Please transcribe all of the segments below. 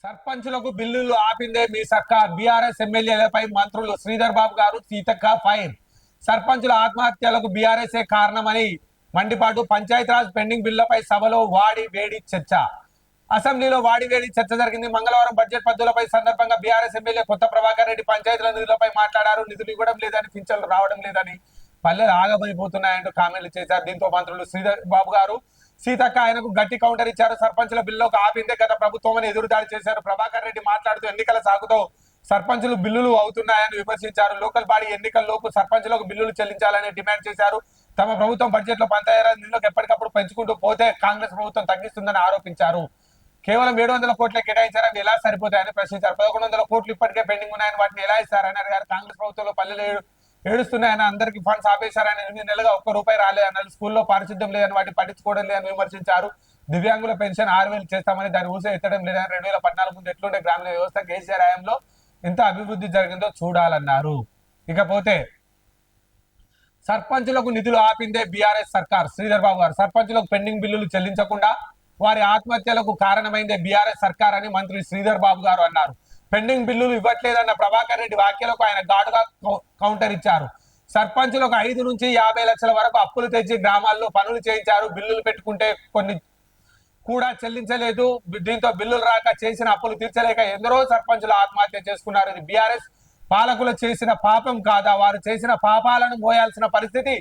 సర్పంచులకు బిల్లులు ఆపిందే మీ సర్కార్. బీఆర్ఎస్ ఎమ్మెల్యేలపై మంత్రులు శ్రీధర్ బాబు గారు సీతక్క ఫైర్. సర్పంచుల ఆత్మహత్యలకు బీఆర్ఎస్ కారణమని మండిపాటు. పంచాయతీరాజ్ పెండింగ్ బిల్లులపై సభలో వాడి వేడి చర్చ. అసెంబ్లీలో వాడి వేడి చర్చ జరిగింది. మంగళవారం బడ్జెట్ పద్ధతులపై సందర్భంగా బీఆర్ఎస్ ఎమ్మెల్యే కొత్త ప్రభాకర్ రెడ్డి పంచాయతీల నిధులపై మాట్లాడారు. నిధులు ఇవ్వడం లేదని, పింఛన్లు రావడం లేదని, పల్లెలు ఆగమైపోతున్నాయంటూ కామెంట్లు చేశారు. దీంతో మంత్రులు శ్రీధర్ బాబు గారు సీతక్క ఆయనకు గట్టి కౌంటర్ ఇచ్చారు. సర్పంచుల బిల్లుకు ఆపిందే గత ప్రభుత్వం అని ఎదురుదాడి చేశారు. ప్రభాకర్ రెడ్డి మాట్లాడుతూ ఎన్నికల సాగుతో సర్పంచులు బిల్లులు అవుతున్నాయని విమర్శించారు. లోకల్ బాడీ ఎన్నికల్లోపు సర్పంచులకు బిల్లులు చెల్లించాలని డిమాండ్ చేశారు. తమ ప్రభుత్వం బడ్జెట్ లో పంచాయతీరాజ్ నిధులకు ఎప్పటికప్పుడు పెంచుకుంటూ పోతే కాంగ్రెస్ ప్రభుత్వం తగ్గిస్తుందని ఆరోపించారు. కేవలం 700 కోట్లే కేటాయించారని ఎలా సరిపోతాయని ప్రశ్నించారు. 1100 కోట్లు ఇప్పటికే పెండింగ్ ఉన్నాయని వాటిని ఎలా ఇస్తారని అడిగారు. కాంగ్రెస్ ప్రభుత్వంలో పల్లెలు ఏడుస్తున్నాయని, అందరికి ఫండ్స్ ఆపేశారని, 8 నెలలుగా ₹1 రాలేదన్నారు. స్కూల్లో పారిశుద్ధ్యం లేదని, వాటిని పట్టించుకోవడం లేదని విమర్శించారు. దివ్యాంగుల పెన్షన్ 6,000 చేస్తామని దాని ఊసే ఎత్తడం లేదని, 2014 ముందు ఎట్లుండే గ్రామీణ వ్యవస్థ, కేసీఆర్ హయాంలో ఇంత అభివృద్ధి జరిగిందో చూడాలన్నారు. ఇకపోతే సర్పంచులకు నిధులు ఆపిందే బీఆర్ఎస్ సర్కార్. శ్రీధర్ బాబు గారు సర్పంచులకు పెండింగ్ బిల్లులు చెల్లించకుండా వారి ఆత్మహత్యలకు కారణమైందే బీఆర్ఎస్ సర్కార్ అని మంత్రి శ్రీధర్ బాబు గారు అన్నారు. పెండింగ్ బిల్లులు ఇవ్వట్లేదన్న ప్రభాకర్ రెడ్డి వ్యాఖ్యలకు ఆయన ఘాటుగా కౌంటర్ ఇచ్చారు. సర్పంచులకు 5 నుంచి 50 లక్షల వరకు అప్పులు తెచ్చి గ్రామాల్లో పనులు చేయించారు. బిల్లులు పెట్టుకుంటే కొన్ని కూడా చెల్లించలేదు. దీంతో బిల్లులు రాక చేసిన అప్పులు తీర్చలేక ఎందరో సర్పంచులు ఆత్మహత్య చేసుకున్నారు. ఇది బీఆర్ఎస్ పాలకులు చేసిన పాపం కాదా? వారు చేసిన పాపాలను మోయాల్సిన పరిస్థితి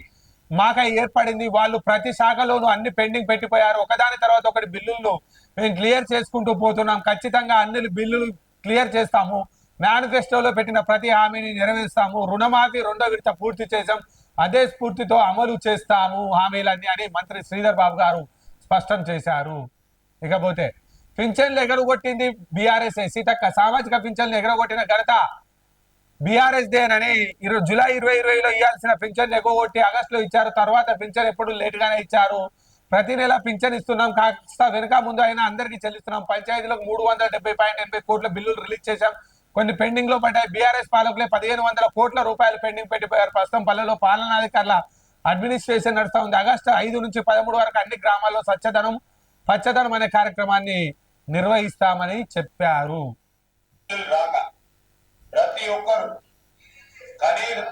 మాకై ఏర్పడింది. వాళ్ళు ప్రతి శాఖలోనూ అన్ని పెండింగ్ పెట్టిపోయారు. ఒకదాని తర్వాత ఒకటి బిల్లులను మేము క్లియర్ చేసుకుంటూ పోతున్నాం. ఖచ్చితంగా అన్ని బిల్లులు క్లియర్ చేస్తాము. మేనిఫెస్టోలో పెట్టిన ప్రతి హామీని నెరవేరుస్తాము. రుణమాఫీ 2వ విడత పూర్తి చేశాం. అదే స్ఫూర్తితో అమలు చేస్తాము హామీలన్నీ అని మంత్రి శ్రీధర్ బాబు గారు స్పష్టం చేశారు. ఇకపోతే పింఛన్లు ఎగరగొట్టింది బీఆర్ఎస్. సీతక్క సామాజిక పింఛన్లు ఎగరగొట్టిన ఘనత బీఆర్ఎస్ దేనని జూలై 2020లో ఇవ్వాల్సిన పింఛన్లు ఎగగొట్టి ఆగస్టులో ఇచ్చారు. తర్వాత పింఛన్ ఎప్పుడు లేట్ గానే ఇచ్చారు. ప్రతి నెల పింఛన్ ఇస్తున్నాం. కాస్త వెనుక ముందు అయినా అందరికీ చెల్లిస్తున్నాం. పంచాయతీలకు 370.80 కోట్ల బిల్లులు రిలీజ్ చేశాం. కొన్ని పెండింగ్ లో పడ్డాయి. బీఆర్ఎస్ పాలకులే 1,500 కోట్ల రూపాయలు పెండింగ్ పెట్టిపోయారు. ప్రస్తుతం పల్లెలో పాలనాధికారుల అడ్మినిస్ట్రేషన్ నడుస్తూ ఉంది. ఆగస్టు 5 నుంచి 13 వరకు అన్ని గ్రామాల్లో పచ్చదనం అనే కార్యక్రమాన్ని నిర్వహిస్తామని చెప్పారు.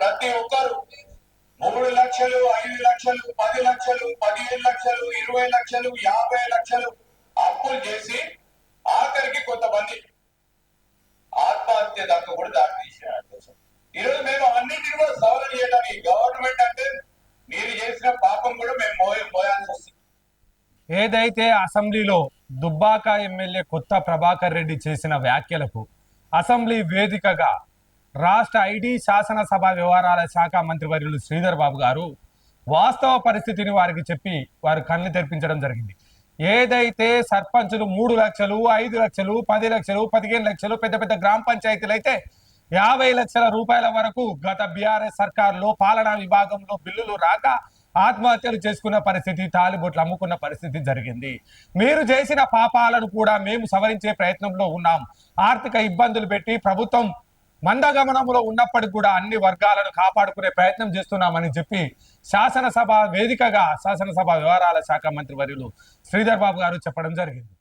ప్రతి ఒక్కరు 3 లక్షలు, 5 లక్షలు, 10 లక్షలు, 15 లక్షలు, 20 లక్షలు, 50 లక్షలు అప్పులు చేసి ఆఖరికి కొంతమంది ఆత్మహత్య దాకా కూడా దారి తీసినారు. ఈరోజు మేము అన్నింటినీ కూడా సవరణ చేయడానికి గవర్నమెంట్ అంటే మీరు చేసిన పాపం కూడా మేము మోయాల్సి వస్తుంది. ఏదైతే అసెంబ్లీలో దుబ్బాక ఎమ్మెల్యే కొత్త ప్రభాకర్ రెడ్డి చేసిన వ్యాఖ్యలకు అసెంబ్లీ వేదికగా రాష్ట్ర ఐటీ శాసనసభ వ్యవహారాల శాఖ మంత్రివర్యులు శ్రీధర్ బాబు గారు వాస్తవ పరిస్థితిని వారికి చెప్పి వారు కళ్ళు తెరిపించడం జరిగింది. ఏదైతే సర్పంచులు 3 లక్షలు, 5 లక్షలు, 10 లక్షలు, 15 లక్షలు, పెద్ద పెద్ద గ్రామ పంచాయతీలు అయితే 50 లక్షల రూపాయల వరకు గత బీఆర్ఎస్ సర్కార్లో పాలనా విభాగంలో బిల్లులు రాక ఆత్మహత్యలు చేసుకున్న పరిస్థితి, తాలిబొట్లు అమ్ముకున్న పరిస్థితి జరిగింది. మీరు చేసిన పాపాలను కూడా మేము సవరించే ప్రయత్నంలో ఉన్నాం. ఆర్థిక ఇబ్బందులు పెట్టి ప్రభుత్వం మందగమనంలో ఉన్నప్పటికీ కూడా అన్ని వర్గాలను కాపాడుకునే ప్రయత్నం చేస్తున్నామని చెప్పి శాసనసభ వేదికగా శాసనసభ వ్యవహారాల శాఖ మంత్రి వర్యులు శ్రీధర్ బాబు గారు చెప్పడం జరిగింది.